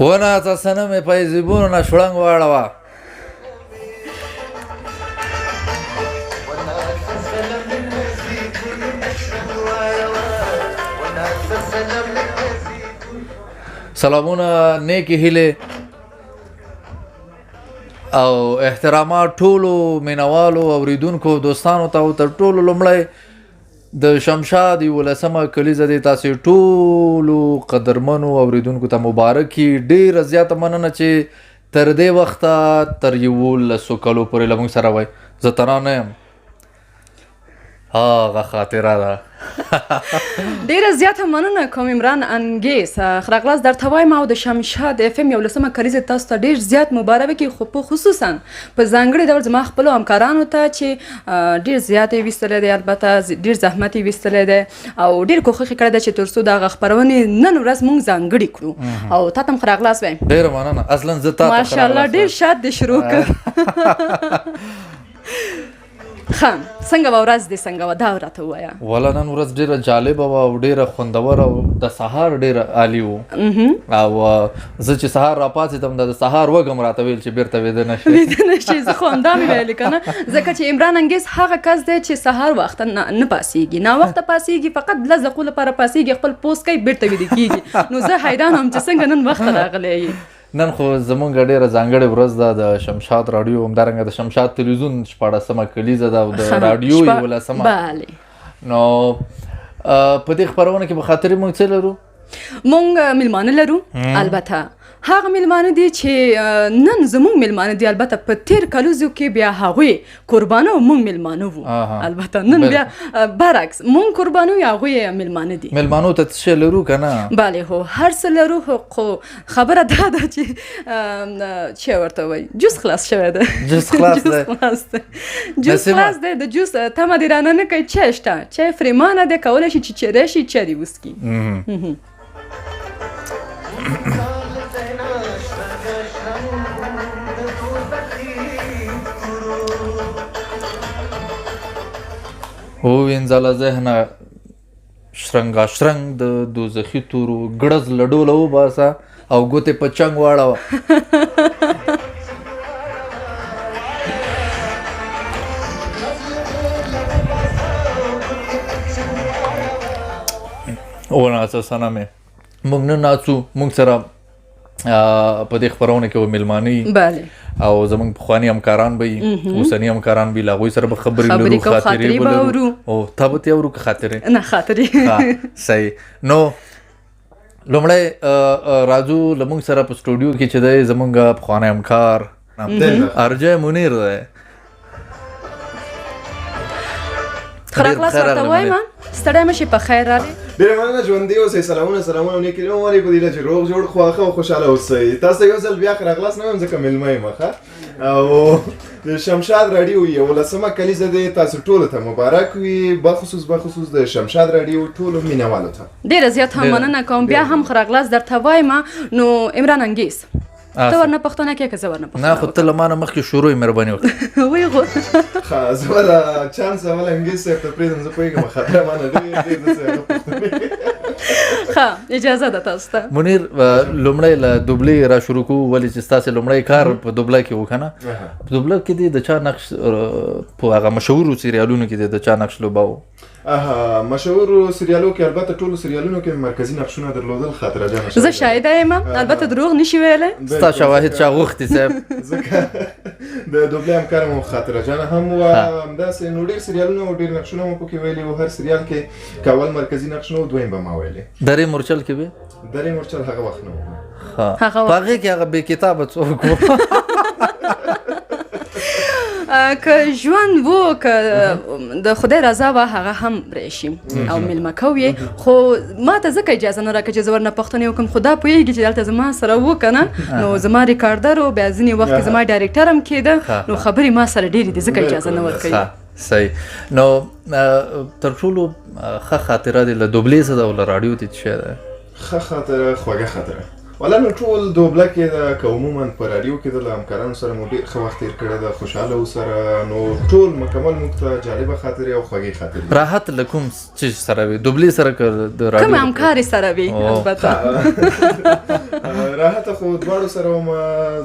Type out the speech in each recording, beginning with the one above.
وناڅه صنم په زیبونو نه شړنګ واړوه. سلامونه، نیکی هیلې او احترامات ټولو مینوالو اوریدونکو دوستانو ته. تر ټولو لومړی د شمشاد 11مه کلیزه دی تاسې ټولو قدرمنو اوریدونکو ته مبارکي. ډیره زیاته مننه چې تر دې وخته تر 11 کلو پورې له موږ سره وای. زه تنها نه یم، هغه خاطره ده. ډیره زیاته مننه کوم عمران انګیز. ښه راغلاست درته وایم او د شمشاد اف ام 11مه کلیزه تاسو ته ډیر زیات مبارکي، خو په خصوصا په ځانګړي ډول زما خپلو همکارانو ته چې ډیر زیات یې ویستلی دی، البته ډیر زحمت یې ویستلی دی او ډیر کوښښ یې کړی دی چې تر څو دغه خپرونې نن ورځ موږ ځانګړي کړو. او تا ته هم ښه راغلاست وایم. ډیره مننه. اصلا زه تا ته ماشاءالله ډیر شاد دې شروع کړ. ښه څنګه به ورځ دې څنګه وه دا راته ووایه. والا نن ورځ ډېره جالبه وه او ډېره خوندوره او د سهار ډېره عالي و. او زه چې سهار راپاڅېدم د سهار وږم راته ویل چې بېرته ویده نه شي. ویده نه شي. زه خو همدا مې ویلې که نه، ځکه چې عمران انګیز هغه کس دی چې سهار وخته نه پاسېږي، ناوخته پاسېږي، فقط لس دقیقو لپاره پاسېږي، خپل پوست کوي بېرته ویده کېږي. نو زه حیران وم چې څنګه نن وخته راغلی یې. نن خو زمونږ ډېره ځانګړې ورځ ده د شمشاد راډیو، همدارنګه د شمشاد تلویزیون 14مه کلیزه ده او د راډیو 11مه. بله. نو په دې خپرونه کې به خاطرې موږ څه لرو؟ موږ میلمانه لرو. البته هغه میلمانه دي چې نن زموږ میلمانه دي، البته په تیر کلوزو کې بیا هغوی قربانه او موږ میلمانه وو. البته نن بیا برعکس موږ قربانه یو هغوی میلمانه دي. میلمانو ته څه لرو که نه؟ بله هو هر څه لرو، خو خبره دا ده چې چې ورته وایي جوس خلاص شوی ده. جوس خلاص ده. جوس خلاص ده. د جوس تمه دې رانه نه کوي. چای شته، چای فریمانه دی، کولی شي چې چای راشي چای دې وڅکي. ووینځله ذهنه شرنګا شرنګ د دوزخي تورو، ګړز له ډوله وباسه او ګوتې په چنګ واړوه. وناڅه صنمې. موږ نه ناڅو، موږ سره په دې خپرونه کې میلمانه بله او زمونږ پخواني همکاران به وي، اوسني همکاران به وي، له هغوی سره به خبرې لرو، خاطرې به لرو. او تا به تې اورو که خاطرې؟ نه خاطرې. صحیح. نو لومړی راځو له موږ سره په سټوډیو کې چې دی زمونږ پخوانی همکار ارجای منیر دی. ښه راغلاست ورته وایم. ستړی مه شي، په خیر راغلې. ډېره مننه، ژوندي اوسئ. سلامونه او نیکې لومړی په دې ده چې روغ جوړ خواښه او خوشحاله اوسئ. تاسو ته یو ځل بیا ښه راغلاست نه وایم ځکه میلمه یم ښه. او د شمشاد راډیو 11مه کلیزه دی تاسو ټولو ته مبارک وي، بخصوص د شمشاد راډیو ټولو مینوالو ته ډېره زیات هم مننه کوم. بیا هم ښه راغلاست درته وایم. نو عمران انګیز ته ورنه پښتانه کې که زه ورنه پښتانه؟ نه خو ته له ما نه مخکې شروع یې، مهرباني وکړه. وایي خو ښه زه به دا چانس اول انګیز صاحب ته پرېږدم. زه پوهېږم خاطره مانه ډېر ښه اجازه ده تاسو ته. منیر لومړی له دوبلې را شروع کوو، ولې چې ستاسې لومړی کار په دوبله کې و که نه؟ په دوبله کې دې د چا نقش په هغه مشهورو سریالونو کې دې د چا نقش لوباوه؟ مشهورو سریالو کې البته ټولو سریالونو کې مرکزي نقشونه درلودل. خاطره جانه زه شاهده یم، البته دروغ نشي ویلی. ستا شواهد چا غوښتي صاحب؟ ځکه د دوبلې همکاره مو خاطره جانه هم وه. همداسې نو ډېر سریالونه او ډېر نقشونه مو پکې ویلي وو. هر سریال کې که اول مرکزي نقش نه و، دویم به ما ویلی. درې مورچل کې به؟ درې مورچل هغه وخت نه و. ښه په هغې کې هغه بې کتابه څوک و؟ که ژوند وو، که د خدای رضا وه، هغه هم راشي او میلمه کوي. خو ما ته ځکه اجازه نه راکړه چې زه ورنه پښتنې وکړم. خو دا پوهېږي چې دلته زما سره و که نه، نو زما ریکارډر و، بیا ځینې وخت کې زما ډایرکټر هم کېده، نو خبرې ما سره ډېرې دي ځکه اجازه نه ورکوي. صحیح. نو تر ټولو ښه خاطره دې له دوبلې څه ده او له راډیو دې څه شی ده؟ ښه خاطره، خوږه خاطره. ولا نو ټول دوبله کې ده، که عموما په راډیو کې ده له همکارانو سره مو ډېر ښه وخت تېر کړی ده، خوشحاله وسره. نو ټول مکمل موږ ته جالبه خاطرې او خوږې خاطرې. راحت له کوم څه سره وي؟ دوبلې سره که د راډیو؟ کوم همکارې سره وي؟ البته راحته خو دواړو سره وم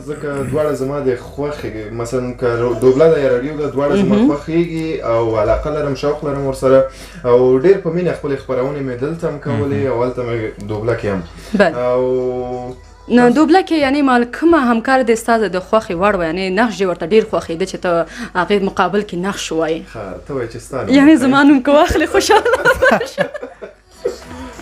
ځکه دواړه زما د خوښې مثلا که دوبله ده یا راډیو ده دواړه زما خوښېږي او علاقه لرم شوق لرم ورسره او ډېر په مینه خپلې خپرونې مې دلته هم کولې او هلته مې دوبله کې هم او نو دوبله کې یعنی مال کومه همکار دې ستا د خوښې وړ وه یعنی نقش دې ورته ډېر خوښېده چې ته هغې مقابل کې نقش ووایې ته وایې چې ستا یعنی زما نوم که واخلې خوشحاله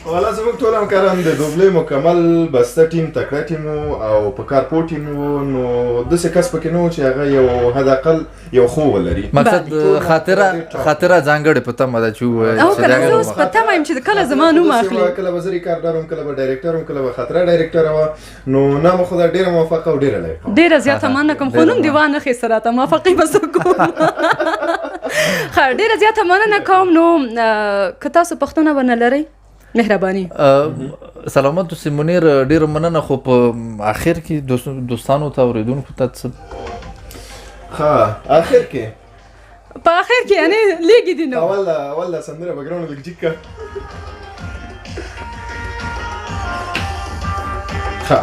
والا زموږ ټول همکاران د دوبلې مکمل بسته ټیم تکړه ټیم او په کار پوه ټیم وو نو داسې کس پکې نه و چې هغه یو حد اقل یو خو ولري مقصد خاطره ځانګړې په تمه ده چې ووایې او که زه اوس په تمه یم چې کله زما نوم اخلي کله به زه ریکارډر وم کله به ډایرکټر وم کله به خاطره ډایرکټره وه نو نام خو دا ډېره موفقه او ډېره لایقه ډېره زیاته مننه کوم خو نوم دې وانخیست راته موافقې به څه کوم ډېره زیاته مننه کوم نو که تاسو پوښتنه ونه لرئ مهرباني سلامت اوسې منیر ډېره مننه خو په اخر کې دوستانو ته اورېدونکو ته څه ښه اخر کې په اخر کې یعنی لیږي دي نو اول دا سندره بګراوند لږ جګ کړه ښه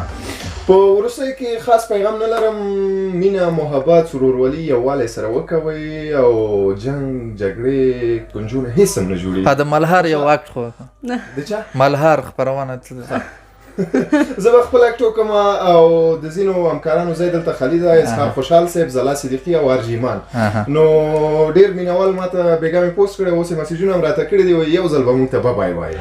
په وروستیو کې خاص پیغام نه لرم مینه محبت سرورولي یووالی سره وکوئ او جنګ جګړې کنجونه هېڅ هم نه جوړېږي د ملهار یو اکټ خو د چا ملهار خپرونه زه به خپل اکټ وکړم او د ځینو همکارانو ځای دلته خالد دی اسحاق خوشحال صاحب زلا صدیقي او ارجیمان نو ډېر مینوال ما ته بېګا مې پوسټ کړی اوس یې مسیجونه هم راته کړي دي وایي یو ځل به مونږ ته بابای وایي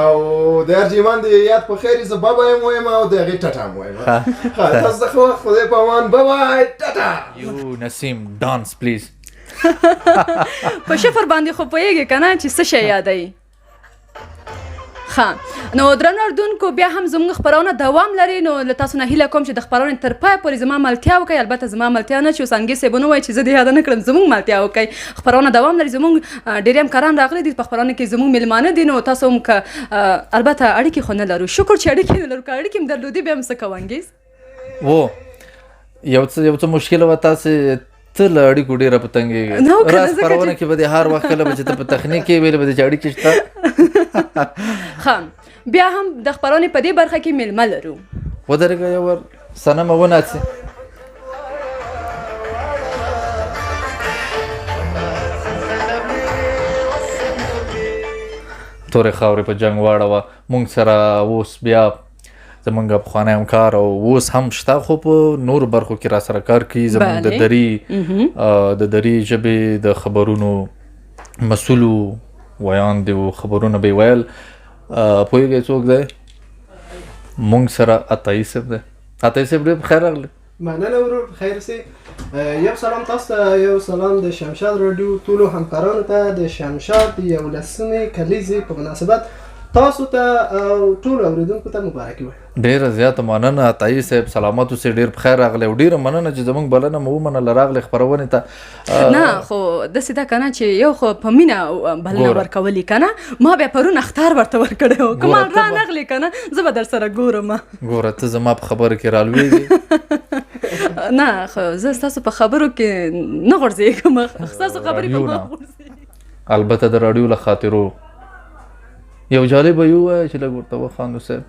او د ارجیمان د یاد په خیر زه بابای هم وایم او د هغې ټټه هم وایم تاسو د ښه وخت خدای په امان بابای ټټه یو نسیم ډانس پلیز په شفر باندې خو پوهېږې که نه چې څه شی یادوي نو درنو اردوونکو بیا هم زموږ خپرونه دوام لري نو له تاسو نه هیله کوم چې د خپرونې تر پای پورې زما ملتیا وکړئ البته زما ملتیا نه چې اوس انګې صاحب ونه وایي چې زه دې یاده نه کړم زموږ ملتیا وکړئ خپرونه دوام لري زموږ ډېر همکاران راغلي دي په خپرونه کې زموږ میلمانه دي نو تاسو هم که البته اړیکې خو نه لرو شکر چې اړیکې نه لرو که اړیکې هم درلودي بیا هم څه کوو انګیز یو څه مشکله وه تاسې ته له اړیکو ډېره په تنګېږې راز خپرونه کې به دې هر وخت کله به چې ته په تخنیک کې ویلې به دې چې اړیکې شته ښه بیا هم د خپرونې په دې برخه کې میلمه لرو ودرېږه یو ور صنمه وناڅې تورې خاورې په جنګ واړوه مونږ سره اوس بیا زمونږ پخوانی همکار او اوس هم شته خو په نورو برخو کې را سره کار کوي زمونږ د دري ژبې د خبرونو مسؤلو ویان دی خبرونه به ویل پوهېږئ څوک دی مونږ سره عطایي صاحب دی عطایي صاحب ډېر بخیر راغلی مننه ورور بخیر سي یو سلام تاسو ته یو سلام د شمشاد راډیو ټولو همکارانو ته د شمشاد 11مې کلیزې په مناسبت تاسو ته او ټولو اورېدونکو ته مبارکي وایم ډېره زیاته مننه عطایي صاحب سلامت اوسې ډېر بخیر راغلی او ډېره مننه چې زموږ بلنه مو ومنله راغلی خپرونې ته نه خو داسې ده که نه چې یو خو په مینه بلنه ورکولي که نه ما بیا پرون اختار ورته ورکړی و که ما رانغلې که نه زه به در سره ګورم ګوره ته زما په خبرو کې رالوېږې نه خو زه ستاسو په خبرو کې نه غورځېږم ستاسو خبرې په ما غورځېږي البته د راډیو له خاطرو یو جالبه یو وایه چې لږ ورته وخاندو صاحب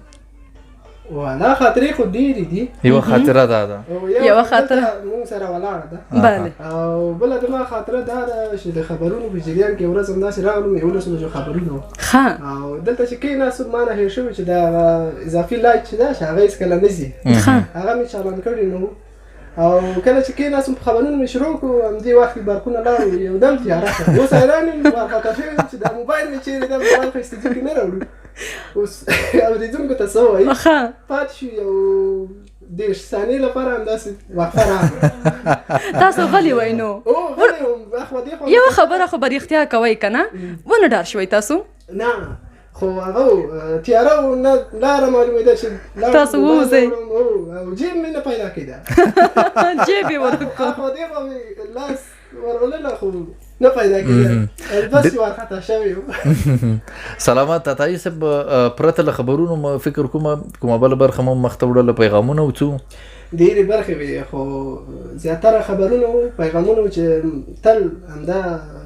والا خاطرې خو ډېرې دي یوه خاطره دا ده یوه خاطره مونږ سره ولاړه ده بله او بله زما خاطره دا ده چې د خبرونو په جریان کې یو ورځ همداسې راغلم 11 بجو خبرونه وو ښه او دلته چې کېناستم ما نه هېر شوي چې دا اضافي لایټ چې ده چې هغه هېڅکله نه ځي هغه مې چالان کړی نه وو او کله چې کېناستم په خبرونو مې شروع کړو همدې وخت کې برقونه لاړو یو دم تیاره شوه اوس حیران یم وارخطا شوی یم چې دا موبایل مې چېرې ده موبایل خو استودیو کې نه راوړو اوس اورېدونکو ته څه وایي پاتې شو یو 10 ثانیې لپاره همداسې وقفه راغله تاسو غلي وئ نو یوه خبره خو به رښتیا کوئ که نه ونه ډار شوئ تاسو نه خو هغه تیاره و نه لاره معلومېده چې تاسو ووځئ او جیب مې نه پیدا کېده جیب یې ورته کړو خو دې خوا مې لاس ورولله خو نه پیدا کېږي بس چې وارخطا شوی یم. سلامت عطایي صاحب پرته له خبرونو فکر کومه بله برخه مو مخته وړله پیغامونه و څو ډېرې برخې وې خو زیاتره خبرونه وو پیغامونه چې تل همدا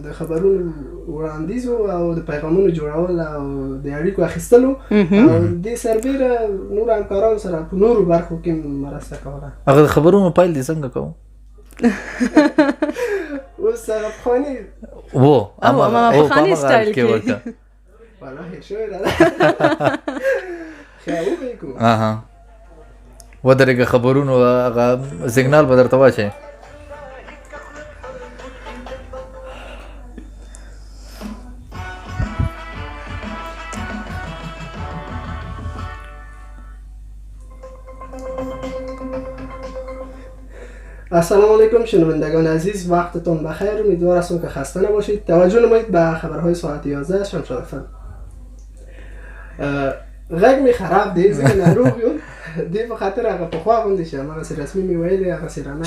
د خبرونو وړاندیز وو او د پیغامونو جوړول او د اړیکو اخیستل وو او دې سربیره نور همکارانو سره په نورو برخو کې مرسته کوله. هغه د خبرونو پایل دې څنګه کوو اوس هغه پخواني و پخواني سټایل کې ورته والله هېر شوی ده ښه وبه کوو ودرېږه خبرونو هغه سیګنال به درته واچوي. السلام علیکم شنوندگان عزیز، وقتتون بخیر. امیدوار هستم که خسته نباشید. توجه نمایید به خبرهای ساعت 11 شمشاد FM. غږ می خراب دی ځکه ناروغ یم دی په خاطر هغه پخوا غوندې چې هماغسې رسمي مې ویلې هغسې رانه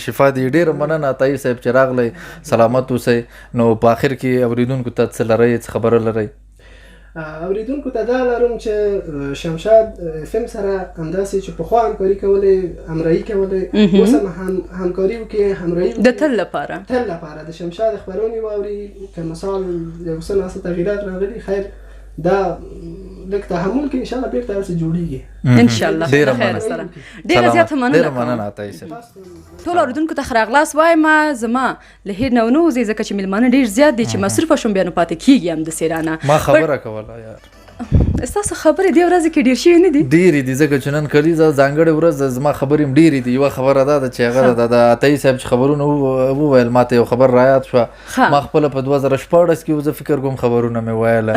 شفا دي ډېره مننه عطایي صاحب چې راغلی سلامت اوسئ. نو په آخر کې اورېدونکو ته څه لرئ څه خبره لرئ؟ اوریدونکو ته دا لرم چې شمشاد FM سره همداسې چې پخوا همکاري کولې همراهي کولې اوس هم همکاري وکړي همراهي د تل لپاره د شمشاد خبرونې واوري که مثال یو څه ناڅه تغییرات راغلي خیر دا لږ تحمل کې انشاءالله بېرته هر څه جوړېږي انشاءالله خیر سره. ډېره زیاته مننه عطایي صاحب. ټولو اورېدونکو ته ښه راغلاست وایم. زما له هیر نه ونه وځئ ځکه چې مېلمانه ډېر زیات دي چې مصروفه شوم بیا نو پاتې کېږي همداسې رانه. ما خبره کوله یار ستاسو خبرې دې ورځې کې ډېر شوي نه دي؟ ډېرې دي ځکه چې نن کلیزه ځانګړې ورځ ده. زما خبرې هم ډېرې دي. یوه خبره دا ده چې هغه د عطایي صاحب چې خبرونه وویل ما ته یو خبر رایاد شوه. ما خپله په 2014 کې زه فکر کوم خبرونه مې ویله.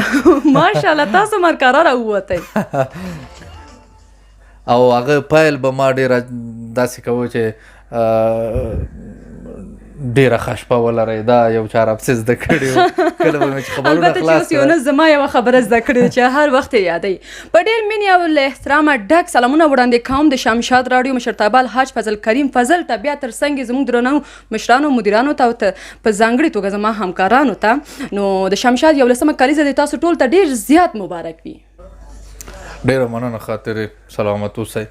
ماشاءالله تاسو مرکاره راووتی او هغه پایل به ما ډېره داسې کوو چې ډیره خشپه ولرئ. دا یو چار ابسه زده کړی و کله به مې چې خبرونه البته چې اوس یو نه زما یوه خبره زده کړې چې هر وخت یې یادوي. په ډېر مینې او له احترامه ډک سلامونه وړاندې کوم د شمشاد راډیو مشرتابه الحاج فضل کریم فضل ته بیا تر څنګ یې زموږ درنو مشرانو مدیرانو ته او په ځانګړې توګه زما همکارانو ته. نو د شمشاد 11مه کلیزه دې تاسو ټول ته ډېر زیات مبارک وي. ډېره مننه خاطرې سلامت اوسئ.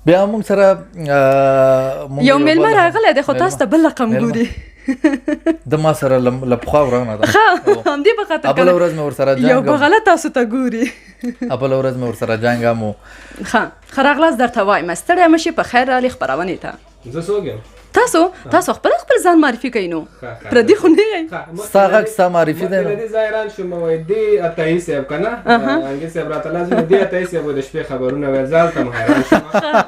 بیا موږ سره یو میلمه راغلی دی خو تاسو ته بل رقم ګوري. د ما سره له پخوا ورانه ده. همدې په خاطر بله ورځ مې ورسره یو بغله تاسو ته ګوري. بله ورځ مې ورسره جنګ هم و. ښه راغلاست درته وایم. ستړی مه شي په خیر رالې خپرونې ته. زه څوک یم؟ تاسو خپل ځان معرفي کوئ. نو پردي خو نه یئ. ستا غږ ستا معرفي دی. د دې ځای حیران شوم وایي دې عطایي صاحب که نه انګې صاحب راته لازم دې عطایي صاحب د شپې خبرونه ویل زه هلته م حیران شوم.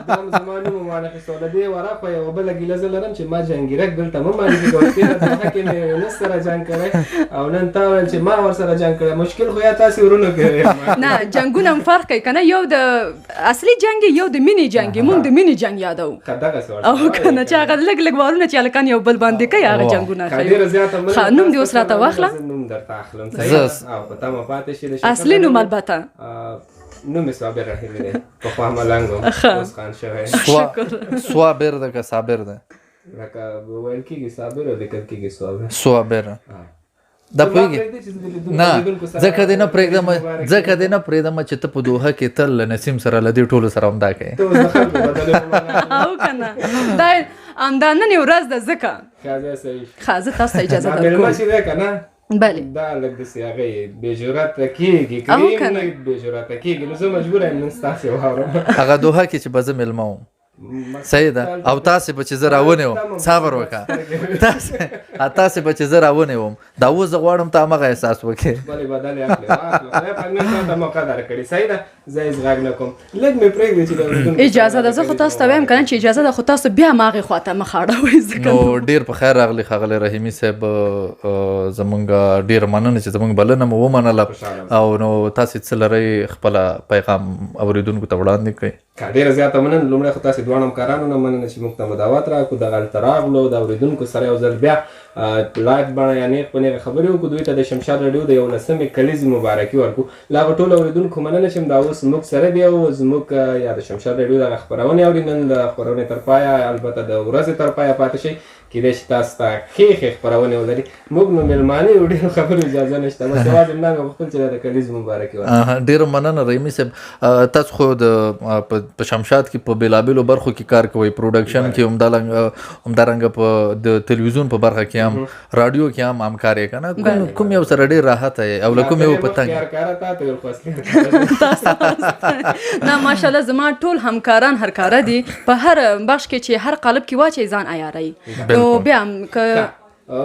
دا هم زما نوم م وانخېستو. له دې ورهاخوا یوه بله ګیله زه لرم چې ما جنګیرک دلته مه معرفي کوه. تېره دفعه کې مې یونس سره جنګ کړی او نن تا ویل چې ما ورسره جنګ کړی. مشکل خو یا تاسې ورونو کې نه جنګونه هم فرق کوي که نه. یو د اصلي جنګ یو د مینې جنګ موږ د مینې جنګ یادوو او که نه چې هغه لږ وارونه چې هلکان یو بل باندې کوي هغه جنګونه ښه. نوم دې اوس راته واخله. نوم درته اخلم صحیح او په تمه پاتې شي. اصلي نوم البته نوم یې صابر رحیمي دی. پخوا ملنګ وم اوس خان شوی. صابر ده که صابر ده؟ لکه ویل کېږي صابر او لیکل کېږي صابر. صابر دا پوهېږي نه ځکه دې نه پرېږدم چې ته په دوحه کې تل له نسیم سره له دې ټولو سره همدا کوې. او که نه دا همدا نن یې ورځ ده ځکه ښه زه تاسو ته اجازه درکوم. مېلمه چې دی که نه بله دا لږ داسې هغه یې بې جرته کېږي که یې بې جرته کېږي نو زه مجبوره یم نن ستاسې واورم. هغه دوحه کې چې به زه مېلمه وم صحیح ده او تاسې به چې زه راونې وم صبر وکړه تاسې به چې زه راونې وم دا اوس زه غواړم ته همغه احساس وکړې. بلې بدل یې اخلې خدای پاک نن تا ته موقع درکړې صحیح ده. زه هېڅ غږ نه کوم لږ مې پرېږدې چې اجازه ده. زه خو تاسو ته وایم که نه چې اجازه ده خو تاسو بیا هماغې خوا ته مخ اړوئ ځکه نو ډېر په خیر راغلی ښاغلی رحیمي صاحب. زمونږ ډېره مننه چې زمونږ بلنه مو ومنله او نو تاسې څه لرئ خپله پیغام اورېدونکو ته وړاندې کړئ. ډېره زیاته مننه. لومړی خو تاسې دواړه همکارانو نه مننه چې موږ ته مداوت راکړو دغلته راغلو د اورېدونکو سره یو ځل بیا لایف بڼه یا نیغ په نیغه خبرې وکړو. دوی ته د شمشاد راډیو د 11مې کلیزې مبارکي ورکړو. له هغه ټولو اورېدونکو مننه چې دا اوس موږ سره دی او زموږ یا د شمشاد راډیو دغه خپرونې اوري. نن د خپرونې تر پایه البته د ورځې تر پایه پاتې شئ. کېدای شي تاسو ته ښې خپرونې ولري. موږ نو مېلمانه یو، ډېرو خبرو اجازه نشته. بس یوازې همدا مې غوښتل چې دا د کلیزې مبارکي ورکړم. ډېره مننه رحیمي صاحب. تاسو خو په شمشاد کې په بېلابېلو برخو کې کار کوئ، پروډکشن کې همدارنګه په د تلویزیون په برخه کې هم، رادیو کې هم همکار یې که نه؟ کوم یو سره ډېر راحت یې او له کوم یو په تنګ؟ نه ماشاءالله زما ټول همکاران هرکاره دي. په هر بخش کې چې هر قالب کې واچي ځان عیاروي. نو بیا که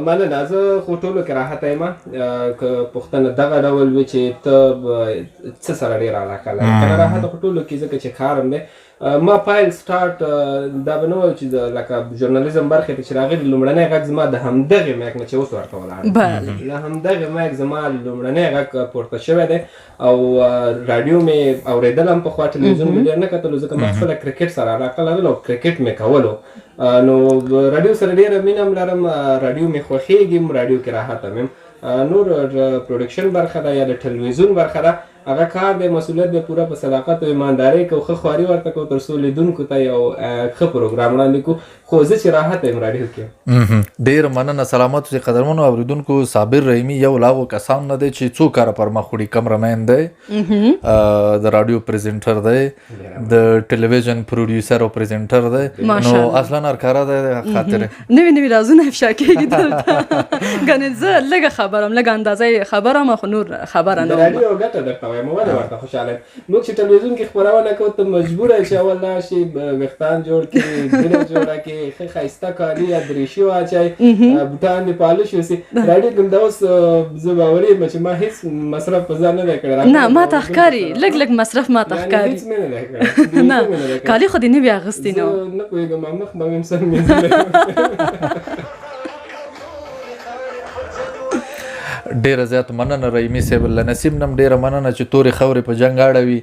مننه. زه خو ټولو کې راحته یم. که پوښتنه دغه ډول وي چې ته څه سره ډېره علاقه لرې، که نه راحته خو ټولو کې، ځکه چې کارم دی. ما پایل سټارټ دا به نه وایو چې لکه ژورنالیزم برخې ته چې راغلي، لومړنی غږ زما د همدغې مایک نه چې اوس ورته ولاړ، له همدغې مایک زما لومړنی غږ پورته شوی دی. او راډیو مې اورېدل هم پخوا، ټلویزیون مې ډېر نه کتلو ځکه ما خپله کرکټ سره علاقه لرله او کرکټ مې کولو. نو راډیو سره ډېره مینه هم لرم، راډیو مې خوښېږي، راډیو کې راحته یم. نور پروډکشن برخه ده یا د ټلویزیون برخه ده، هغه کار دی، مسؤلیت دی پوره په صداقت او ایماندارۍ کوو، ښه خواري ورته کوو تر څو لیدونکو ته یو ښه پروګرام وړاندې کړو. خو زه چې راحته یم راډیو کې. ډېره مننه. سلامت اوسئ قدرمنو اورېدونکو. صابر رحیمي یو له هغو کسانو نه دی چې څو کاره پر مخ وړي. کمرمین دی، د راډیو پریزنټر دی، د ټلویزیون پروډیوسر او پریزنټر دی. نو اصلا هرکاره دی. خاطر نوي نوي رازونه افشا کېږي دلته. ګنې زه لږه خبرم، لږه اندازه خبرم، خو نور خبره نه. د راډیو ګټه درته وایم، ولې ورته خوشحاله یم. موږ چې ټلویزیون کې خپرونه کوو ته مجبوره یې چې اول لاړ شي ویښتان جوړ کړي، ګیره جوړه کړي، ښه ښایسته کالي یا دریشي واچوي، بوټان دې پالش وسي. راډیو کې همدا اوس زه باوري یم چې ما هېڅ مصرف په ځان نه دی کړی. نه ما ته ښکاري لږ لږ مصرف ما ته ښکاري. هېڅ مې نه دی کړی. نه کالي خو دې نه وي اغوستي. نو زه نه پوهېږم مخ به مې هم سر مینځلی. ډېره زیات مننه رحیمي صاحب. له نسیم نه هم ډېره مننه چې تورې خاورې په جنګ اړوي.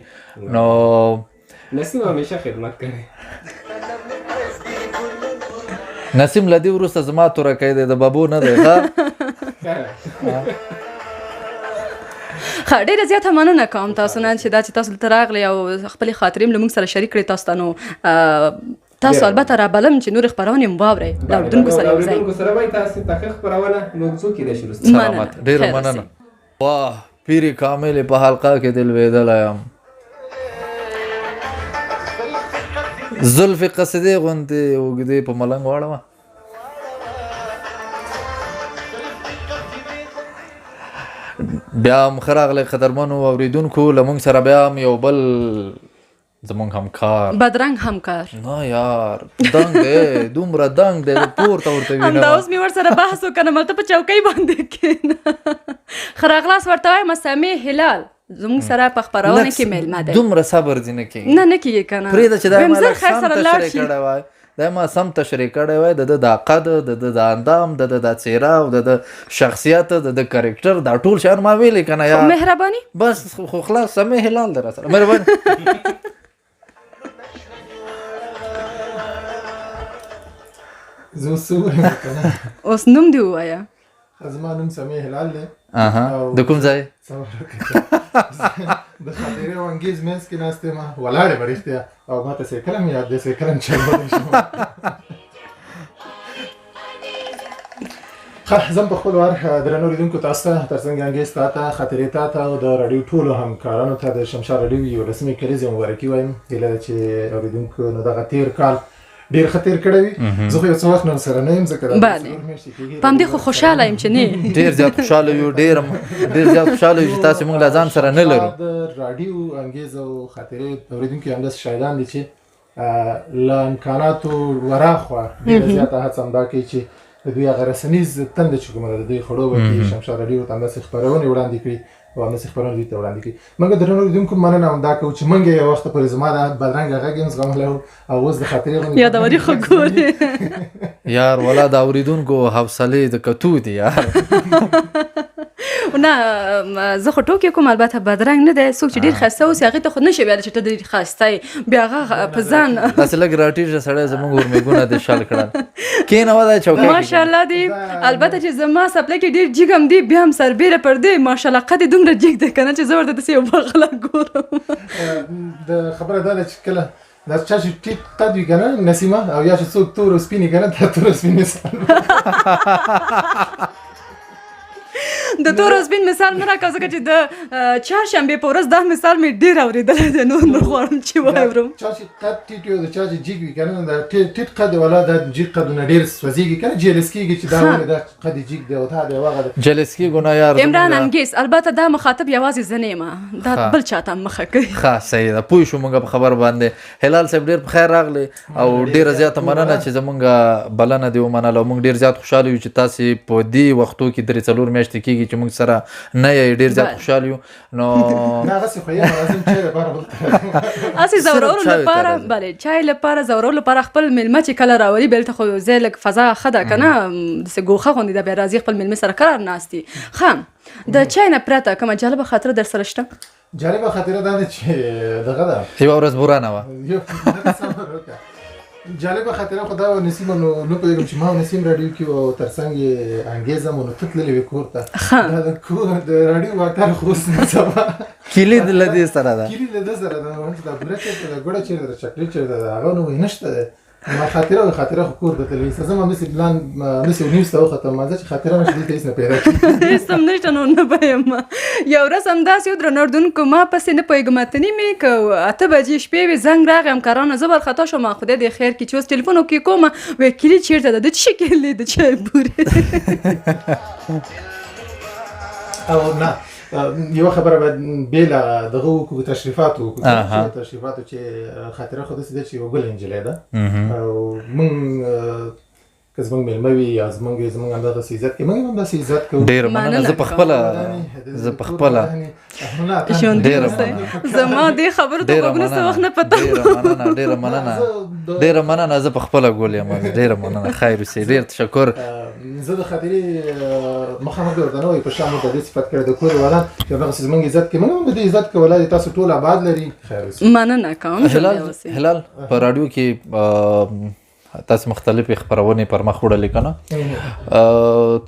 نو نسیم همیشه خدمت کوي. نسیم له دې وروسته زما تورکی دی، د بابو نه دی. ډېره زیاته مننه کوم تاسو نه چې دا چې تاسو دلته راغلئ او خپلې خاطرې له موږ سره شریک کړئ. تاسو ته نو تاسو البته رابلم چې نورې خپرونې هم واورئ له اورېدونکو سره یو ځای. اورېدونکو سره وایي تاسو ته ښه خپرونه موږ څو کېدای شي وروسته. سلامت. ډېره مننه. واه پیرې کاملې په حلقه کې دې لوېدلی یم. زلفې قصیدې غوندې اوږدې په ملنګ واړوه. بیا هم ښه راغلی قدرمنو اورېدونکو. له موږ سره بیا هم یو بل زمونږ همکار، بدرنګ همکار. نه یار دنګ دی، دومره دنګ دی پورته ورته وینم. همدا اوس مې ورسره بحث وکړم، هلته په چوکۍ باندې کښېنه. ښه راغلاست ورته وایم. سمیع هلال زموږ سره په خپرونه کې میلمه دی. دومره صبر ځینې کېږي. نه نه کېږي که نه. پرېږده چې دا ویم ما زر لږ خیر سم سره لاړ تشریح شي. کړی وای، دا ما سم تشریح کړی وای. د ده دا قد، د ده دا اندام، د ده دا څېره او د ده شخصیت، د ده کرکټر، دا ټول شیان ما ویلې که نه یار. مهرباني. بس خو خلاص سمیع هلال دی را سره. مهرباني. زه اوس څه ووایم که نه؟ اوس نوم دې ووایه. زما نوم سمیع هلال دی. د کوم ځای؟ د خاطرې او انګیز منځ کې ناست یم، ولاړ یم رښتیا، او ما ته سیکل هم یاد دی، سیکل هم چلولی شم. ښه زه هم په خپل وار درنو اورېدونکو تاسو ته تر څنګ انګیز تا ته، خاطرې تا ته او د راډیو ټولو همکارانو ته د شمشاد راډیو 11مې کلیزې مبارکي وایم. هیله ده چې اورېدونکو نو دغه تېر کال ډېر ښه تېر کړی وي. زه خو یو څه وخت نه ورسره نه یم ځکه په همدې خو خوشحاله یم چې نه. ډېر زیات خوشحاله یو، ډېر زیات خوشحاله یو چې تاسې موږ له ځان سره نه لرو. د راډیو انګیز او خاطرې اورېدونکي همداسې شاهدان دي چې له امکاناتو وراخوا ډېره زیاته هڅه همدا کوي چې د دوی هغه رسنیز تنده چې کومه ده د دوی خړوبه کې شمشاد راډیو ته همداسې خپرونې وړاندې کړي او همداسې خپرونه دوی ته وړاندې کړي. موږ درنو اورېدونکو مننه همدا کوو چې موږ یو وخت پورې زما د بدرنګه غږ یم زغملی و او اوس د خاطرې غوندې یادوري خو ګورې یار ولا د اورېدونکو حوصلې د کتو دي یار. نه زه خو ټوکې کوم، البته بدرنګ نه دی. څوک چې ډېر ښایسته اوسي هغې ته خو نه شي ویلی چې ته ډېر ښایسته یې، بیا هغه په ځان داسې لږ راټیټ شه سړی زموږ ورمېږونه دې شل کړل. کښېنوه دا چوکۍ کې. ماشاءالله دی. البته چې زما سپلی کې ډېر جګ هم دی، بیا هم سربیره پر دی. ماشاءالله قد یې دومره جګ دی که نه چې زه ورته داسې یو بغله ګورم. د خبره دا ده چې کله دا چا چې ټیټ تد وي که نه نسیمه او یا چې څوک تور او سپین وي که نه دا تور او سپین مثال د تور او سپین مثال نه راکړه ځکه چې د چهارشنبې په ورځ دا مثال مې ډېر اورېدلی دی نور نه غواړم چې واورم چا چې قد ټیټ وي او د چا چې جیګ وي که نه دا ټیټ قد والا دا جیګ قدونه ډېر سوځېږي که نه جیلس کېږي چې دا ولې دا قد جیګ دی او دا دی او هغه دی جلس کېږو نه یار عمران انګیز البته دا مخاطب یوازې زه نه یم دا بل چاته مخه کوي ښه صحیح ده پوه شو موږ په خبر باندې هلال صاحب ډېر په خیر راغلی او ډېره زیاته مننه چې زمونږ بلنه دې ومنله او موږ ډېر زیات خوشحاله یو چې تاسې په دې وختو کې 3-4 میاشتې کېږي چې موږ سره نه یې ډېر زیات خوشحال یو نو هغسې خو یم لازم چای لپاره هسې زورولو لپاره بلې چای لپاره زورولو لپاره خپل میلمه چې کله راولي بلته خو ځای لږ فضا ښه ده که نه داسې ګوښه غوندې ده بیا راځي خپل میلمه سره قرار ناست دي ښه د چای نه پرته کومه جالبه خاطره در سره شته جالبه خاطره دا ده چې دغه ده یوه ورځ بورانه وه جالبه خاطره خو دا وه نسیم نو نه پوهېږم چې ما او نسیم راډیو کې او تر څنګ یې انګیز هم نو ته تللې وې کور ته دا د کور د راډیو واکدار خو اوس نه سبا کلي له دې سره ده کلي له ده سره ده دا بوره چېرته ده ګوړه چېرته ده چاکلیټ چېرته ده هغه نو وایي نشته ده ما خاطره خو کور ته تللې زه هم همداسې پلان همداسې نیوز ته وختم ما چې خاطره مې دلته هېڅ نه پیدا کړي هېڅ هم نشته نو نه به یم یو ورځ همداسې و درنو اردونکو ما پسې نه پوهېږم اته نیمې که 8 بجې شپې وې زنګ راغی همکارانو زه وارخطا شوم خدای دې خیر کړي چې اوس ټلیفون وکړې کومه وایي کلي چېرته ده د څه شي کلي د چای بورې او نه یوه خبره باید بېله دغه وکړو تشریفاتو وکړو تشریفاتو چې خاطره خو داسې ده چې یوه ګله نجلۍ ده او موږ که زموږ میلمه وي یا زموږ همدغسې عزت کوي موږ هم همداسې عزت کوو ډېره مننه زه په خپله زما دې خبرو ته غوږونه څه وخت نه پته ډېره مننه زه په خپله ګول یم ډېره مننه خیر اوسې ډېر تشکر زه د خاطرې مخامخ دې ورته نه وایي په شا موږ ته دې صفت کړی د کور ولان چې همدغسې زموږ عزت کوي موږ هم د دې عزت کوو الله دې تاسو ټول آباد لري خیر اوسې مننه کوم هلال په راډیو کې تاسو مختلفې خپرونې پر مخ وړلې که نه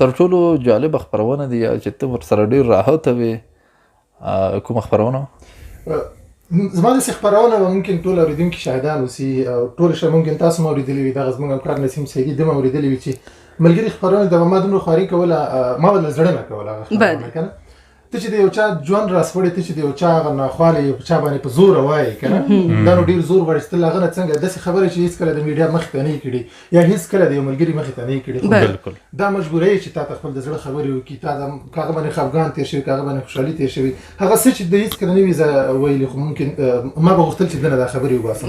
تر ټولو جالبه خپرونه دي چې ته ورسره ډېر راحته وې کومه خپرونه زما داسې خپرونه به ممکن ټول اورېدونکي شاهدان اوسي او ټول شی ممکن تاسو هم اورېدلي وي دغه زموږ همکار نسیم سیدي ده هم اورېدلي وي چې ملګري خپرونه د ما دومره خواري کوله ما به له زړه نه کوله هغه خپرونه که نه ته چې د یو چا ژوند راسپړې ته چې د یو چا هغه ناخوالې په چا باندې په زوره وایې که نه دا نو ډېر زور غواړي چې ته له هغه نه څنګه داسې خبرې چې هېڅکله د میډیا مخې ته نه یې کړي یا هېڅکله د یو ملګري مخې ته نه یې کړي بالکل دا مجبوره یې چې تا ته خپل د زړه خبرې وکړي تا ته که هغه باندې خفګان تېر شوي که هغه باندې خوشحالي تېر شوي هغه څه چې د هېڅکله نه وي زه ویلي خو ممکن ما به غوښتل چې دنه دا خبرې وباسم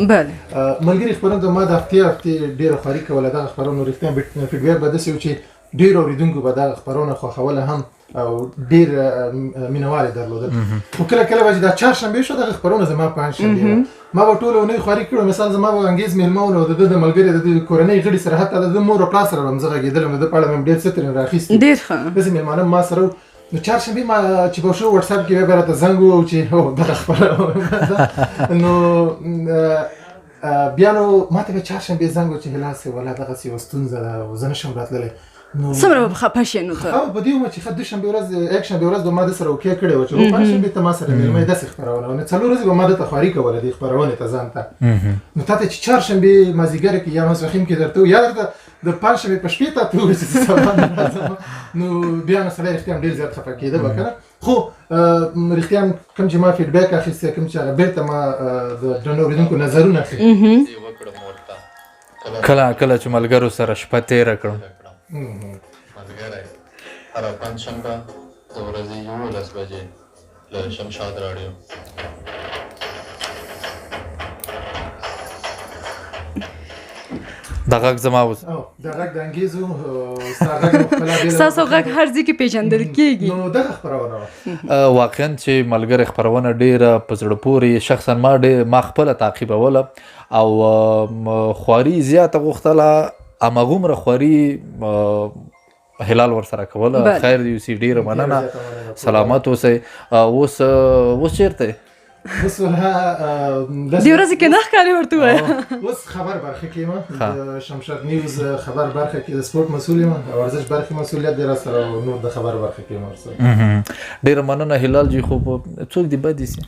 ملګري خپرونه د ما د هفتې ډېره خواري کوله دغه خپرونه رښتیا فیډبیک به داسې و چې ډېرو اورېدونکو به دغه خپرونه خوښوله هم او ډېر مینهوال یې درلودل خو کله کله به چې دا چهارشنبې شو دغه خپرونه زما پنجشنبې وه ما به ټوله اونۍ خواري کړو مثال زما به انګیز میلمه و نو د ده د ملګري د ده کورنۍ غړي سره حتی د ده مور او پلار سره به هم زه غږېدلم د ده په اړه مې هم ډېر څه ترېنه راخیستي ډېر ښه داسې میلمانه ما سره نو چهارشنبې ما چې به شو وټساپ کې بیا راته زنګ ووهو چې هو دغه خپرونه نو بیا نو ما ته به چهارشنبې زنګ و چې هلال صاحب والله دغسې یوه ستونزه ده او زه نشم راتللی څومره به خفه شې نو ته په دې ومه چې ښه دوشنبې ورځ یکشنبې ورځ به ما ده سره اوکې کړې وه چې پنجشنبې ته ما سره مېلمه یې داسې خپرونه وه نو 4 ورځې به ما ده ته خواري کوله دې خپرونې ته ځان ته نو تا ته چې چهارشنبې مازدیګر کې یا ماسپښین کې درته یا درته د پنجشنبې په شپې ته ووایي چې زه سبا نه راځم نو بیا نو سړی رښتیا هم ډېر زیات خفه کېده به که نه خو رښتیا هم کوم چې ما فیډبیک اخیستی کوم چې هغه بېرته ما د درنو اورېدونکو نظرونه اخلي کله چې ملګرو سره شپه تېره کړم مازدیګری هره پنجشنبه د ورځې 11 بجې له شمشاد راډیو دا غږ زما اوس دا غږ د انګیز و ستا غږ مختلف ستاسو غږ هر ځای کې پیژندل کېږي نو دغه خپرونه وه واقعا چې ملګري خپرونه ډېره په زړه پورې شخصا ما خپله تعقیبوله او خواري زیاته غوښتله هماغومره خواري هلال ورسره کوله خیر دې اوسي ډېره مننه سلامت اوسئ اوس چېرته اوس ولا دې ورځې کې نه ښکاري ورته ووایه اوس خبر برخه کې یم د شمشاد نیوز خبر برخه کې د سپورټ مسؤل یم ورزش برخې مسؤلیت دی راسره او نور د خبر برخه کې یم ورسره ډېره مننه هلال جي خو څوک دې بد ایسي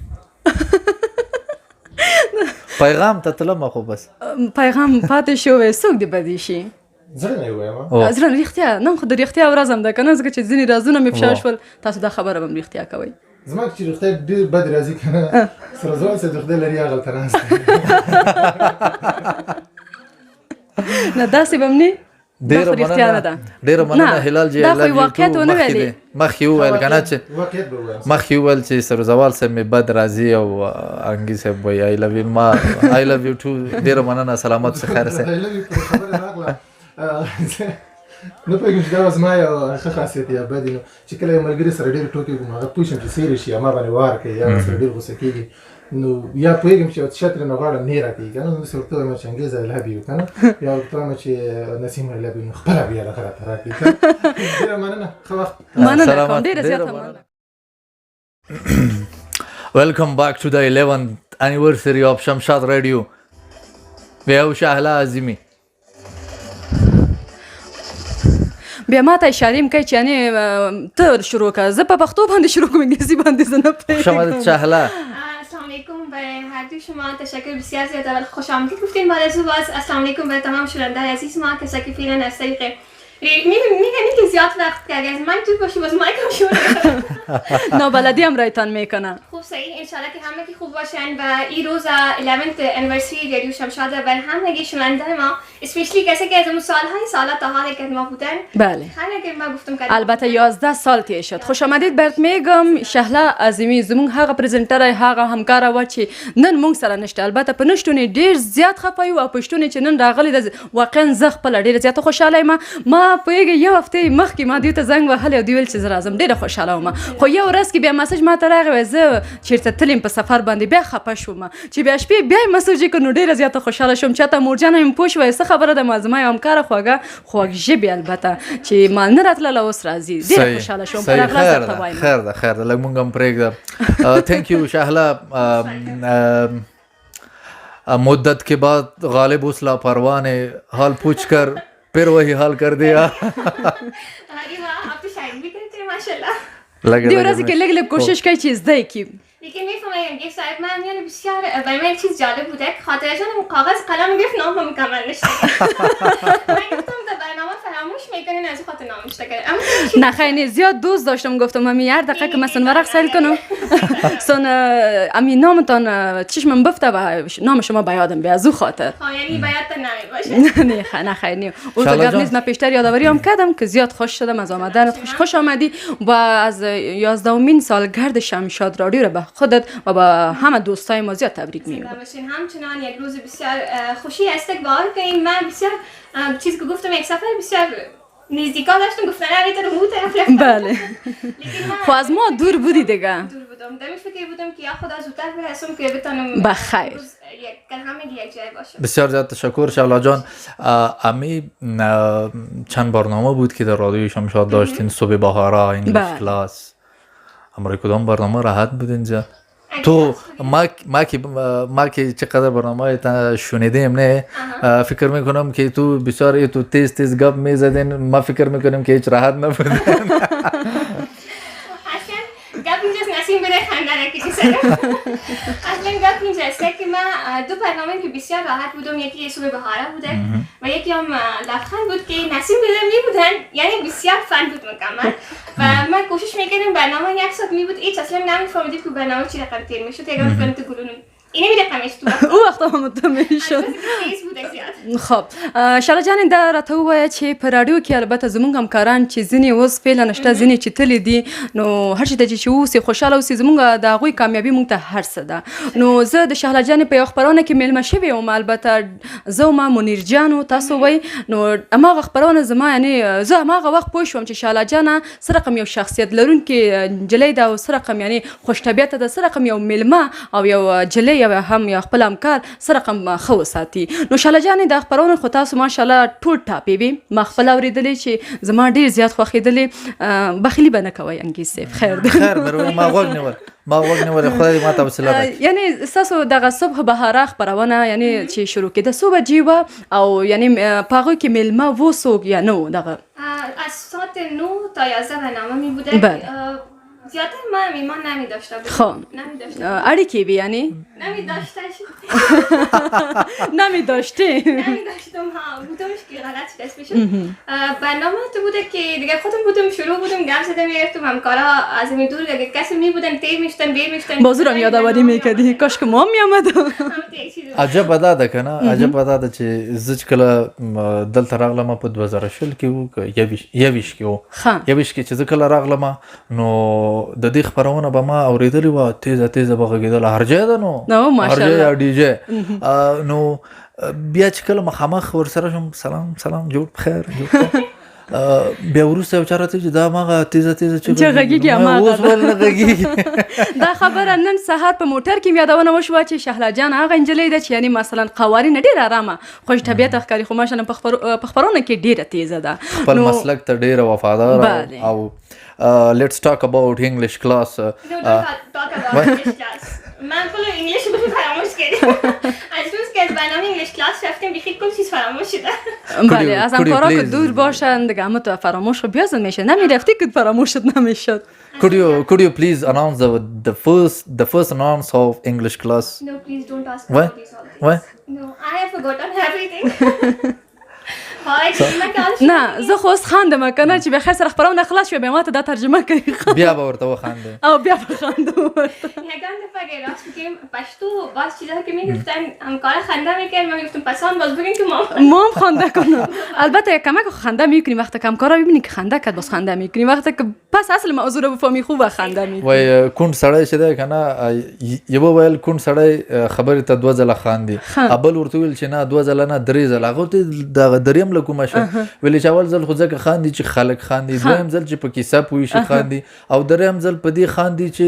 پیغام ته تلم خو بس پیغام پاتې شوی څوک دې بدی شي زړه نه وایم زړه رښتیا نن خو د رښتیا ورځ هم ده که نه ځکه چې ځینې رازونه مې فشا شول تاسو دا خبره به م رښتیا کوئ زما چې رښتیا ډېر بد راځي که نه سره ځوان صاحب د خدای لري هغلته ناست نه داسې به م نه ډېره مننه هلال جی دا خو یې واقعیت ونه ویلې مخکې وویل که نه چې واقعیت به ووایم مخکې وویل چې سرزوال صاحب مې بد راځي او انګي صاحب وایي آی لو یو ما آی لو یو ټو ډېره مننه سلامت اوسئ خیر اوسئ خبره راغله نه پوهېږم چې دا زما یو ښه خاصیت یا بد نو چې کله یو ملګري سره ډېر ټوکې کوم هغه پوه شم چې سیرې شي یا ما باندې وار کوي یا سره ډېر غوسه کېږي نو یا پوهېږم چې یو څه ترېنه غواړم نه یې راکوي که نه داسې ورته وایم چې انګریز آی لو یو که نه یا ورته وایم چې نسیم آی لو یو نو خپله بیا دغه راته راکړي ډېره مننه ښه وخت مننه کوم ډېره زیاته مننه Welcome back to the 11th anniversary of Shamshad Radio. بیا شهلا عظیمی بیا ما ته اشاره م کوي چې یعنې ته شروع کړه زه په پښتو باندې شروع کوم انګلیسي باندې زه نه پوهېږم شما شهلا السلام علیکم به هر دو شما تشکر بسیار زیاد اول خوش آمدید گفتین بعد از او باز السلام علیکم به تمام شنونده عزیز ما کسایی که فعلا از طریق میگن که زیاد وقت که اگر من تو باشی باز مایکم شروع نابلدی هم رایتان میکنه خوب صحیح انشالله که همه که خوب باشن و این روز 11th anniversary رادیو شمشاد بر همه شنونده ما اسپیشلی کسی که از اون سالها تا حال که ما بودن بله همه که ما گفتم که البته 11 سال تیر شد خوش آمدید برات میگم شهلا عظیمی زمون هغه پریزنټر هغه همکار و چې نن مونږ سره نشته البته په نشټونه ډیر زیات خپای او پښتون چې نن راغلی د واقعا زغ په ډیر زیات خوشاله ما پوهیږم یو هفته مخکې ما دوی ته زنګ وهلی او دوی ویل چې زه راځم ډېره خوشحاله وم خو یو ورځ کې بیا مسج ما ته راغی وایي زه چېرته تلم په سفر باندې بیا خفه شوم چې بیا شپې بیا یې مسج یې کړ نو ډېره زیاته خوشحاله شوم چاته مورجانه یم پوه شوه څه خبره ده ما زما یو همکاره خواږه ژبې البته چې ما نه راتلله اوس راځي ډېره خوشحاله شوم په راغلاس درته وایم خیر ده لږ مونږ هم پرېږده تھینک یو شهلا مدت के बाद गालिब उस लापरवाह ने हाल पूछ कर फिर वही हाल कर दिया अरे वाह आप तो शायद भी करते हैं माशाल्लाह دی ورځې کې لږ لږ کوشش کوي چې زده یې کړي لیکن میفهمم که صاحب من یعنی بسیار برای من چیز جالب بوده که خاطرجان کاغذ قلم گرفت نام هم کامل نشته من گفتم تا برنامه فراموش میکنین از خاطر نام نشته کرد نه خیلی زیاد دوست داشتم گفتم همین هر دقیقه که مثلا ورق سیل کنم سون امی نامتان چشمم بفته و نام شما به یادم بیاد از او خاطر یعنی باید تا نمی باشه نه خیلی اون تو گرد نیست من پیشتر یادآوری هم کردم که زیاد خوش شدم از آمدنت خوش آمدی و از 11مین سالگرد شمشاد رادیو رو به خودت و با همه دوستای ما زیاد تبریک میگم. همچنان یک روز بسیار خوشی استقبال کنیم. من بسیار چیزی که گفتم یک سفر بسیار نزدیکا داشتم گفتن اگه تو رو بله. خب از ما دور بودی دیگه. دور بودم. در فکر بودم که یا خدا زودتر برسم که بتونم بخیر. همه یک جای باشم. بسیار زیاد تشکر شهلا جان. امی چند برنامه بود که در رادیو شمشاد داشتین صبح بهارا انگلیش کلاس. امروز کدام برنامه راحت بود اینجا؟ تو ما که چقدر برنامه تا شنیدیم نه فکر میکنم که تو بسیار تو تیز گپ میزدین ما فکر میکنیم که هیچ راحت نبودین اصلا گپ اینجاست نسیم بده خنده نکشی سرم اصلا گپ اینجاست که من دو برنامه که بسیار راحت بودم یکی صبح بهارا بوده و یکی هم لبخند بود که نسیم بده می بودن یعنی بسیار فن بود مکمل و من کوشش میکردم برنامه یک ساعت می بود هیچ اصلا نمیفهمیدید که برنامه چی رقم تیر میشد اگر میکنم تو گلونم اینه می رقمش تو او وقت هم مطمئن شد خب شهلا جان دا راته ووایه چې په راډیو کې البته زمونږ همکاران چې ځینې اوس فعلا نشته ځینې چې تللی دي نو هر شي ته چې اوسې خوشحاله اوسې زمونږ د هغوی کامیابي مونږ ته هر څه ده نو زه د شهلا جانې په یو خپرونه کې میلمه شوې وم البته زه وم منیر جان و تاسو وایي نو هماغه خپرونه زما یعنې زه هماغه وخت پوه شوم چې شهلا جانه څه رقم یو شخصیت لرونکې نجلۍ ده او څه رقم یعنې خوش طبیعته ده څه رقم یو میلمه او یو نجلۍ یا هم یا خپل همکار څه رقم ښه وساتي نو شهلا جانې دا خپرونه خو تاسو ماشاءالله ټول ټاپې وي ما خپل اورېدلې چې زما ډېر زیات خوښېدلې بخیلي به نه کوئ انګیز صاحب خیر دی خیر ما غوږ نیول خدای دې ما ته حوصله راکړي یعنې ستاسو دغه صبح بهاره خپرونه یعنې چې شروع کېده څو بجې وه او یعنې په هغوی کې میلمه و څوک یا نه و دغه از ساعت 9 تا 11 برنامه می بوده زیادتر من میمان نمیداشته بودم. خب اړیکې وی یعنی نمیداشته نمیداشتی نمیداشتم ها بودمش که غلط دست بشد. برنامه تو بوده که دیگه خودم بودم شروع بودم گم زده میرفتم همکارا از این دور دیگه کسی می بودن تیر میشتن بیر میشتن بازو رو یادآوری میکردی کاش که ما میامد عجب دا ده کنه عجب دا ده چې زه چې کله دلته راغلم په 2020 کې وو که 21 کې وو 21 کې چې زه کله راغلم نو د دې خپرونه به ما اورېدلې وه تیزه تیزه به غږېدله هر ځای ده نو هر ځای یا ډي جی نو بیا چې کله مخامخ ورسره شم سلام جوړ بخیر بیا وروسته یو چا راته چې دا هماغه تیزه تیزه چې غږېږي هماغه اوس ولې نه غږېږي دا خبره نن سهار په موټر کې مې یادونه وشوه چې شهلا جان هغه نجلۍ ده چې یعنی مثلا قوارین ډېره ارامه خوش طبیعت ښکاري خو ماشاءالله په خپرونه کې ډېره تیزه ده خپل مسلک ته ډېره وفادار او let's talk about English class. talk about English class. من کل انگلیش رو فراموش کردم. از روز که از برنامه انگلیش کلاس رفتیم بیخی کل چیز فراموش شده. بله از همکارا که دور باشن دیگه همه تو فراموش رو بیازن میشه نمیرفتی که فراموشت نمیشد. Could you please announce the first announce of English class? No, please don't ask about this all things. What? No, I have forgotten everything. نه زه خو اوس خاندم کنه چې بخیر سره خبرونه خلاص شوه به ما ته دا ترجمه کوي بیا به ورته وخاندې او بیا به خاندم یکم دفعه که راست بگیم پشتو باز چیزا که میگفتن همکار خنده میکرد من میگفتم پسان باز بگیم که ما هم خنده کنم البته یک کمک خنده میکنیم وقتی که همکارا ببینی که خنده کرد باز خنده میکنیم وقتی که پس اصل موضوع رو بفهمی خوب خنده میکنیم وای کون سړی چې دی کنه یو ویل کون سړی خبرې ته دوه ځله خاندي ابل ورته ویل چې نه دوه ځله نه درې ځله هغه ته د دریم لکومه شه ویل چې اول ځل خو ځکه خاندي چې خلک خاندي دویم ځل چې په کیسه پوي شي خاندي او دریم ځل په دې خاندي چې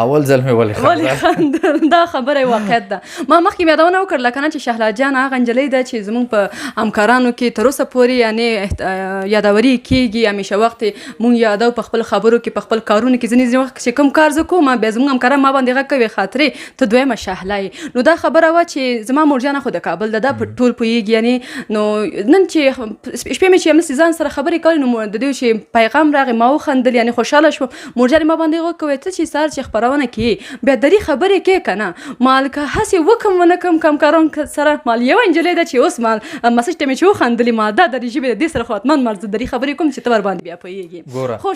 اول ځل مې ولې خاندل دا خبره واقعیت ده ما مخکې مې یادونه وکړله کنه چې شهلا جان هغه نجلۍ ده چې زموږ په همکارانو کې تر اوسه پورې یعنی یادوري کیږي همیشه وخت مونږ یادو په خپل خبرو کې په خپل کارونو کې ځینې وخت چې کوم کار زه کوم بیا زموږ همکاران ما باندې غږ کوي خاطرې ته دویمه شهلا نو دا خبره وه چې زما مورجانه خو د کابل ده دا په ټول پوهېږي یعنی نو نن چې شپې مې چې همداسې ځان سره خبرې کولې نو د دوی چې پیغام راغی ما وخندل یعنی خوشحاله شوم مورجانې ما باندې غږ کوي ته چې سهار چې خپرونه کوې بیا درې خبرې کوې که نه مال که هسې وکم ونه کم کمکاران سره مال یوه نجلۍ ده چې اوس مال مسج ته مې چې وخندلې ما دا درې ژبې د دې سره خو حتما مال زه درې خبرې کوم چې ته ورباندې بیا پوهېږې خو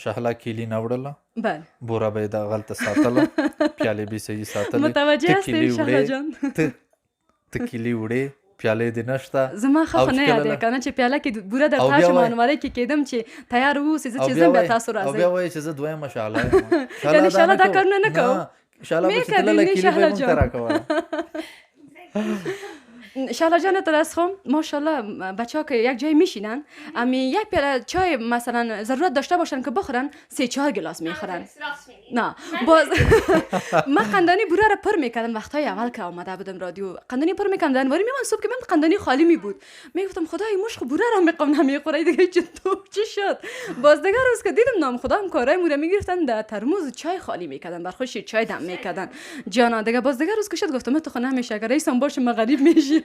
شهلا کیلی نه وړله بله بوره به یې دا غلطه ساتله پیالې به صحیح ساتلې متوجه هستې شهلا جان ته کیلي وړې پیالې دې نشته زما ښه نه یادې کنه چې پیاله کې بوره در تا شم انوارې کې کېدم چې تیار اوسې زه چې ځم بیا تاسو راځئ او بیا وایي چې زه دویمه شهلا یم یعنې شهلا دا کارونه نه کوم شهلا به چې تلله کیلي به یې مونږ ته راکوله شهلا جان تراس خو ماشاءالله بچه‌ها که یک جای میشینن امی یک پیاله چای مثلا ضرورت داشته باشن که بخورن 3-4 گلاس میخورن نه باز من قندانی بوره را پر میکردم وقتای اول که آمده بودم رادیو قندانی پر میکردم ولی میمون صبح که من قندانی خالی می بود میگفتم خدای مش خو بوره را میقوم نمیخوره دیگه چی شد باز دیگه روز که دیدم نام خدا هم کارای موره میگرفتن در ترموز چای خالی میکردن بر خودش چای دم میکردن جانا دیگه باز دیگه روز که شد گفتم تو خو نمیشه اگر رئیسم باشه مغرب میشی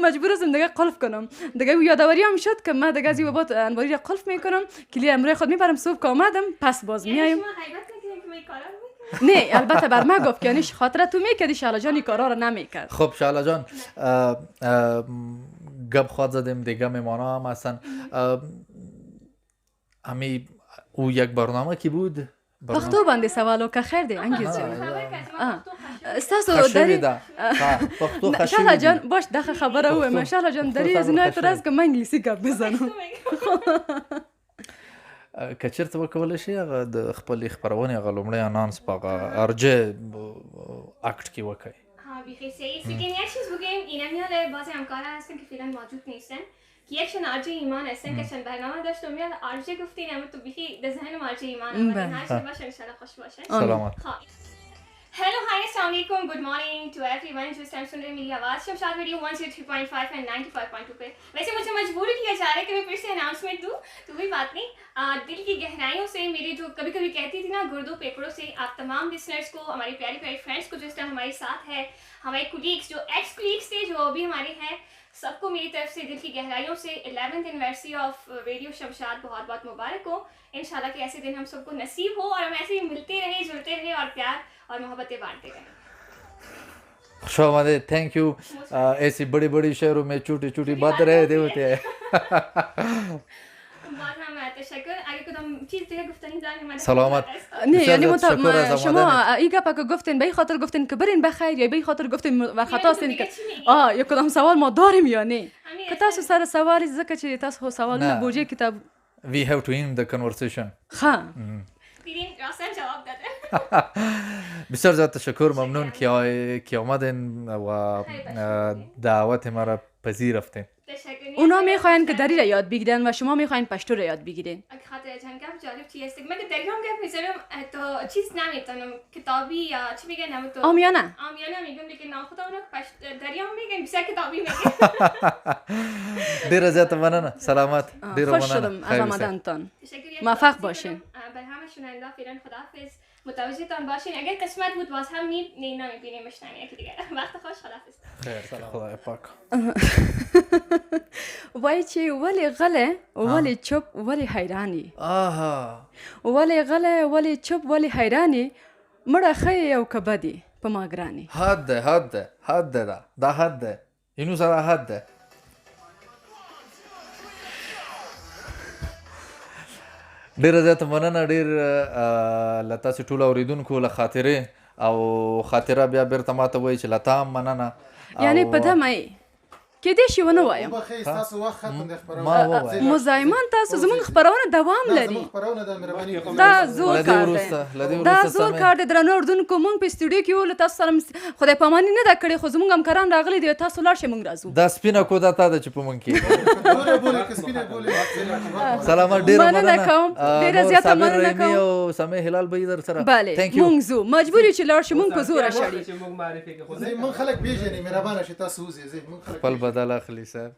مجبور هستم دیگه قلف کنم دیگه یادآوری هم شد که من دیگه از این بابت انواری را قلف میکنم کلی امروز خود میبرم صبح که آمدم پس باز میایم نه البته بر من گفت که یعنی خاطر تو میکردی شهلا جان این کارا رو نمیکرد خب شهلا جان گپ خواد زدیم دیگه میمانا هم هستن همی او یک برنامه کی بود پختو باندې سوالو که خیر دی انګریز جان استاسو خشوی ده پختو خشوی شهلا جان باش دغه خبره وایم شهلا جان درې از نه تر از که من انګلیسي گپ بزنم که چېرته وکولی شي هغه د خپلې خپرونې هغه لومړی انانس په هغه ارجه اکټ کې وکړئ بیخی صحیح لیکن یک چیز بگیم اینم یاده بعضی همکارا هستن که فعلا موجود نیستن که یکشون آرجه ایمان هستن که چند برنامه داشت و میاد آرجه گفتین اما تو بیخی در ذهن آرجه ایمان آمدن هر شد باشن انشاءالله خوش باشن سلامت Hello, hi, assalamualaikum, good morning to everyone जो इस टाइम सुन रहे हैं मेरी आवाज़ शमशाद रेडियो 103.5 एंड 95.2 पे वैसे मुझे मजबूर किया जा रहा है कि मैं फिर से अनाउंसमेंट दूँ तो कोई बात नहीं दिल की गहराइयों से मेरे जो कभी कभी कहती थी ना गुर्दो पेपरों से आप तमाम लिसनर्स को हमारे प्यारे प्यारे फ्रेंड्स को जो इस टाइम हमारे साथ है हमारे कुलीग्स जो एक्स कुलीग्स थे जो अभी हमारे हैं सबको मेरी तरफ से दिल की गहराइयों से 11th anniversary of radio Shamshad बहुत बहुत मुबारक हो। इंशाल्लाह कि ऐसे दिन हम सबको नसीब हो और हम ऐसे ही मिलते रहे, जुड़ते रहे और प्यार और मोहब्बतें बांटते रहें। खुश आमदीद, थैंक यू। ऐसी बड़ी बड़ी शहरों में छोटी छोटी बातें रहे होते हैं। बहुत हम تشکر. اگه کدام چیز دیگه گفتنی دارین سلامت. نه یعنی شکر شما ایگا پاک گفتین به خاطر گفتین که برین بخیر یا به خاطر گفتین و خطا هستین که یا کدام سوال ما داریم یا نه که تاسو سره سوالی زکه چې تاسو سوالونه بوجه کتاب we have to end the conversation. ها دیدین راستن جواب داده. بسیار زیاد تشکر، ممنون که آمدین و دعوت ما را پذیرفتین. اونا میخواین که دری را یاد بگیرن و شما میخواین پشتو را یاد بگیرین. خاطر چند گفت جالب چی است؟ من دریام گفت میذارم تو چیز نمیتونم کتابی یا چی میگن نم تو آمیانه میگم لیکن نه خدا اونو دریام میگن بسیار کتابی میگن. دیر زیاد مننه. سلامت. خوش شدم از آمدنتان. موفق باشین. بر همه شنونده فعلا خداحافظ. متوجهتان باشین. اگر قسمت بود باز هم نمیبینیم مشنیم یکی دیگه. وقت خوش خداحافظ. خیر خدای پاک. وای چې ولی غله ولی چوب ولی حیرانی. آها. ولی غله ولی چوب ولی حیرانی مړه خی او کبدی په ما ګرانی. حد ده دا حد ده. اینو سره حد ده. ډیر زیات مننه، ډیر لتا سي ټول اوریدونکو له خاطره او خاطره بیا بیرته ماته وای چې لتا مننه. یعنی په دمه کې دې شی ونه وایم. مزایمان تاسو زموږ خبرونه دوام لري. دا زور کار دی. دا زور کار دی. درنو اردوونکو مونږ په استودیو کې ول تاسو سره خدای پاماني نه دا کړی خو زموږ همکاران راغلي دي تاسو لاړ شئ مونږ راځو. دا سپینه کودا تا د چپ مونږ کې. سلام ډیر مننه کوم. ډیر زیاته مننه کوم. او سمې هلال به در سره. مونږ زو مجبور یو چې لاړ شو مونږ په زور شړی. مونږ خلک پیژنې مهربانه شي تاسو وزي مونږ خلک بدل اخلي صاحب.